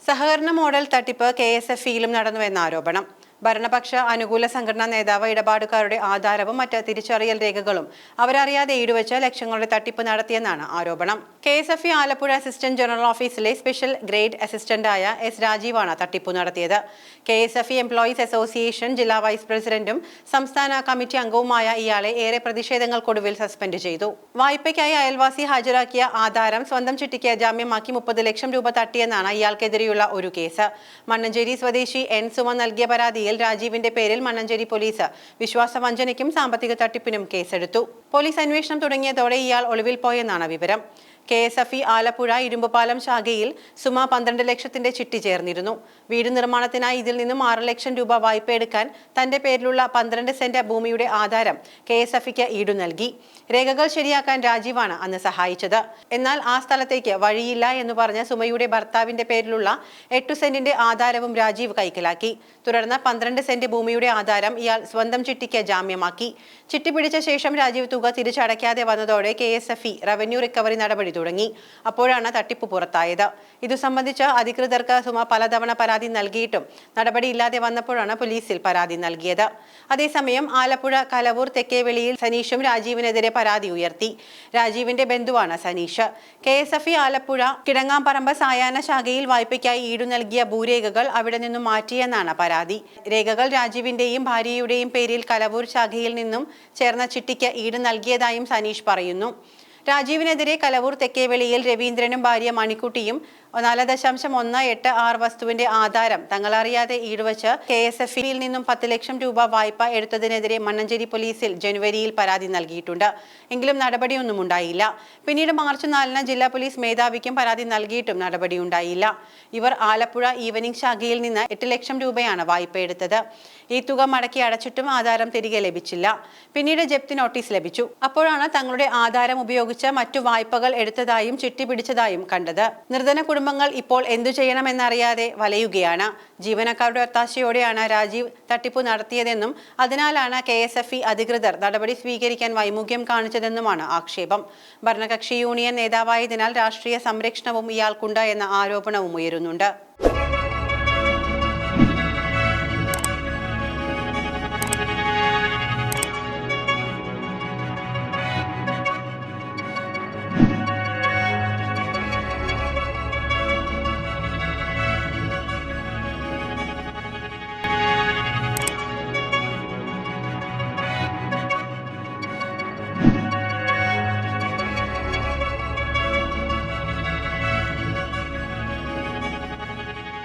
സഹകരണ മോഡൽ തട്ടിപ്പ് KSFE-യിലും നടന്നുവെന്ന ആരോപണം. ഭരണപക്ഷ അനുകൂല സംഘടനാ നേതാവ് ഇടപാടുകാരുടെ ആധാരവും മറ്റ് തിരിച്ചറിയൽ രേഖകളും അവരറിയാതെ ഈടുവെച്ച് ലക്ഷങ്ങളുടെ തട്ടിപ്പ് നടത്തിയെന്നാണ് ആരോപണം. KSFE ആലപ്പുഴ അസിസ്റ്റന്റ് ജനറൽ ഓഫീസിലെ സ്പെഷ്യൽ ഗ്രേഡ് അസിസ്റ്റന്റായ S. രാജീവാണ് തട്ടിപ്പ് നടത്തിയത്. KSFE എംപ്ലോയീസ് അസോസിയേഷൻ ജില്ലാ വൈസ് പ്രസിഡന്റും സംസ്ഥാന കമ്മിറ്റി അംഗവുമായ ഇയാളെ ഏറെ പ്രതിഷേധങ്ങൾക്കൊടുവിൽ സസ്പെൻഡ് ചെയ്തു. വായ്പയ്ക്കായി അയൽവാസി ഹാജരാക്കിയ ആധാരം സ്വന്തം ചിട്ടിക്ക് ജാമ്യമാക്കി 30 ലക്ഷം രൂപ തട്ടിയെന്നാണ് ഇയാൾക്കെതിരെയുള്ള ഒരു കേസ്. മണ്ണഞ്ചേരി സ്വദേശി N. സുമ നൽകിയ പരാതിയിൽ രാജീവിന്റെ പേരിൽ മണ്ണഞ്ചേരി പോലീസ് വിശ്വാസവഞ്ചനയ്ക്കും സാമ്പത്തിക തട്ടിപ്പിനും കേസെടുത്തു. പോലീസ് അന്വേഷണം തുടങ്ങിയതോടെ ഇയാൾ ഒളിവിൽ പോയെന്നാണ് വിവരം. KSFE ആലപ്പുഴ ഇരുമ്പുപാലം ശാഖയിൽ സുമ 12 ലക്ഷത്തിന്റെ ചിട്ടി ചേർന്നിരുന്നു. വീട് നിർമ്മാണത്തിനായി ഇതിൽ നിന്നും 6 ലക്ഷം രൂപ വായ്പയെടുക്കാൻ തന്റെ പേരിലുള്ള 12 സെന്റ് ഭൂമിയുടെ ആധാരം KSFEക്ക് ഈടു നൽകി. രേഖകൾ ശരിയാക്കാൻ രാജീവാണ് അന്ന് സഹായിച്ചത്. എന്നാൽ ആ സ്ഥലത്തേക്ക് വഴിയില്ല എന്ന് പറഞ്ഞ് സുമയുടെ ഭർത്താവിന്റെ പേരിലുള്ള 8 സെന്റിന്റെ ആധാരവും രാജീവ് കൈക്കലാക്കി. തുടർന്ന് 12 സെന്റ് ഭൂമിയുടെ ആധാരം ഇയാൾ സ്വന്തം ചിട്ടിക്ക് ജാമ്യമാക്കി. ചിട്ടി പിടിച്ച ശേഷം രാജീവ് തുക തിരിച്ചടയ്ക്കാതെ വന്നതോടെ KSFE റവന്യൂ റിക്കവറി നടപടി തുടങ്ങി. അപ്പോഴാണ് തട്ടിപ്പ് പുറത്തായത്. ഇതു സംബന്ധിച്ച് അധികൃതർക്ക് സുമ പലതവണ പരാതി നൽകിയിട്ടും നടപടിയില്ലാതെ വന്നപ്പോഴാണ് പോലീസിൽ പരാതി നൽകിയത്. അതേസമയം ആലപ്പുഴ കലവൂർ തെക്കേവെളിയിൽ സനീഷും രാജീവിനെതിരെ പരാതി ഉയർത്തി. രാജീവിന്റെ ബന്ധുവാണ് സനീഷ്. KSFE ആലപ്പുഴ കിടങ്ങാംപറമ്പ് സായാഹ്ന ശാഖയിൽ വായ്പയ്ക്കായി ഈടു നൽകിയ ഭൂരേഖകൾ അവിടെ നിന്നും മാറ്റിയെന്നാണ് പരാതി. രേഖകൾ രാജീവിന്റെയും ഭാര്യയുടെയും പേരിൽ കലവൂർ ശാഖയിൽ നിന്നും ചേർന്ന ചിട്ടിക്ക് ഈട് നൽകിയതായും സനീഷ് പറയുന്നു. രാജീവിനെതിരെ കലവൂർ തെക്കേവെളിയിൽ രവീന്ദ്രനും ഭാര്യ മണിക്കുട്ടിയും 4.186 വസ്തുവിന്റെ ആധാരം തങ്ങളറിയാതെ ഈടുവച്ച് KSFE-യിൽ നിന്നും 10 ലക്ഷം രൂപ വായ്പ എടുത്തതിനെതിരെ മണ്ണഞ്ചേരി പോലീസിൽ ജനുവരിയിൽ പരാതി നൽകിയിട്ടുണ്ട്. എങ്കിലും നടപടിയൊന്നും ഉണ്ടായില്ല. പിന്നീട് മാർച്ച് 4-ന് ജില്ലാ പോലീസ് മേധാവിക്കും പരാതി നൽകിയിട്ടും നടപടിയുണ്ടായില്ല. ഇവർ ആലപ്പുഴ ഈവനിംഗ് ശാഖയിൽ നിന്ന് 8 ലക്ഷം രൂപയാണ് വായ്പ എടുത്തത്. ഈ തുക മടക്കി അടച്ചിട്ടും ആധാരം തിരികെ ലഭിച്ചില്ല. പിന്നീട് ജപ്തി നോട്ടീസ് ലഭിച്ചു. അപ്പോഴാണ് തങ്ങളുടെ ആധാരം ഉപയോഗിച്ച് മറ്റു വായ്പകൾ എടുത്തതായും ചിട്ടി പിടിച്ചതായും കണ്ടത്. നിർധന കുടുംബങ്ങൾ ഇപ്പോൾ എന്തു ചെയ്യണമെന്നറിയാതെ വലയുകയാണ്. ജീവനക്കാരുടെ ഒത്താശയോടെയാണ് രാജീവ് തട്ടിപ്പ് നടത്തിയതെന്നും അതിനാലാണ് KSFE അധികൃതർ നടപടി സ്വീകരിക്കാൻ വൈമുഖ്യം കാണിച്ചതെന്നുമാണ് ആക്ഷേപം. ഭരണകക്ഷി യൂണിയൻ നേതാവായതിനാൽ രാഷ്ട്രീയ സംരക്ഷണവും ഇയാൾക്കുണ്ട് എന്ന ആരോപണവും ഉയരുന്നുണ്ട്.